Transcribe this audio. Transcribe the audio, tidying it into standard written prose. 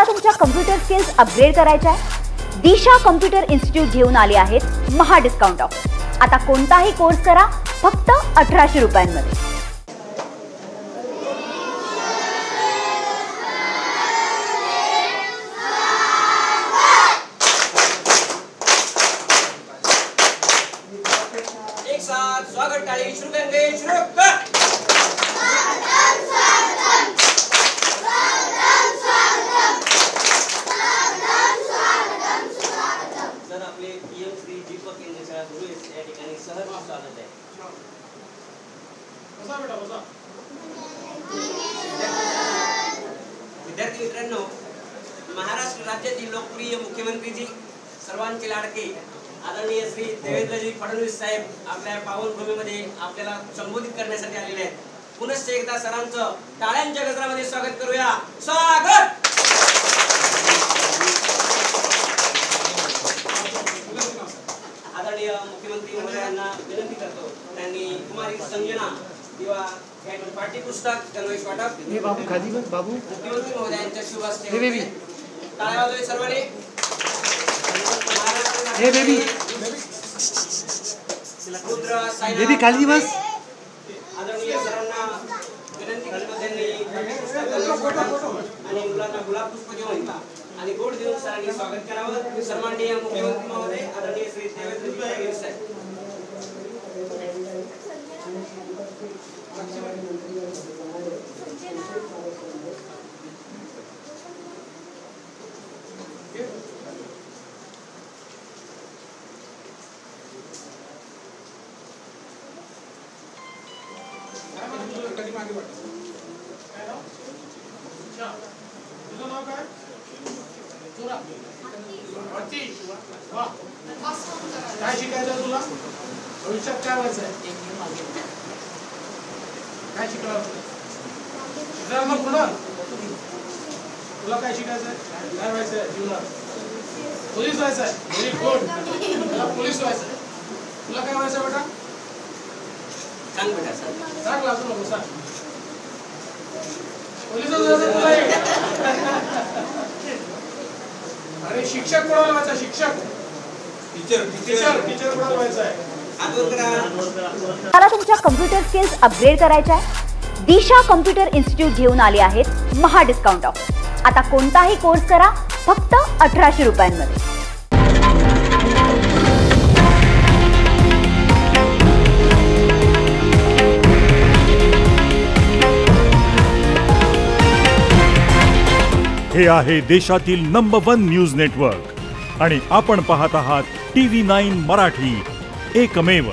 तुम्हाला तुमच्या computer skills upgrade करायच्या आहे? दिशा कम्प्युटर इन्स्टिट्यूट घेऊन आले आहेत महा डिस्काउंट ऑफर। आता कोणताही कोर्स करा फक्त 1800 रुपयांमध्ये। एक साथ स्वागत ताली शुरू करेंगे। शुरू कर। विद्यार्थी मित्रांनो, महाराष्ट्र राज्यातील लोकप्रिय मुख्यमंत्री सर्वांचे लाडके आदरणीय श्री देवेंद्रजी फडणवीस साहेब आपल्या पावनभूमीमध्ये आपल्याला संबोधित करण्यासाठी आलेले आहेत। पुनश्च एकदा सरांचं टाळ्यांच्या गजरामध्ये स्वागत करूया। स्वागत। आदरणीय मुख्यमंत्री महोदयांना विनंती करतो त्यांनी कुमारी संजना किंवा पाठ्यपुस्तक गणवेश वाटप हे बाबू खाली बस बाबू मुख्यमंत्री महोदयांच्या शुभ हस्ते टाळ्या वाजवूया सर्वांनी। हे बेबी बेबी खाली बस। आदरणीय सरांना विनंती करतो त्यांनी आणि मुलांना गुलाब पुष्प देऊन आणि गोड देऊन सरांनी स्वागत करावं। सन्माननीय मुख्यमंत्री महोदय आदरणीय श्री देवेंद्रजी फडणवीस साहेब। काय शिकायचं तुला भविष्यात काय व्हायचंय? काय शिकणार तुला काय शिकायचंय? काय व्हायचंय जीवनात? पोलीस व्हायचंय। व्हेरी गुड, तुला पोलीस व्हायचंय। तुला काय व्हायचंय बेटा? सांग बेटा सांग। सांग लाजू नको सांग। पोलीस व्हायचं तुला? अरे शिक्षक कोणाला व्हायचं? शिक्षक टीचर कोणाला व्हायचं? तुम्हाला तुमच्या कम्प्युटर स्किल्स अपग्रेड करायच्या आहे? दिशा कम्प्युटर इन्स्टिट्यूट घेऊन आले आहेत महा डिस्काउंट ऑफर। आता कोणताही कोर्स करा फक्त 1800 रुपयांमध्ये। हे आहे देशातील नंबर 1 न्यूज नेटवर्क आणि आपण पाहत आहात TV9 मराठी, एकमेव।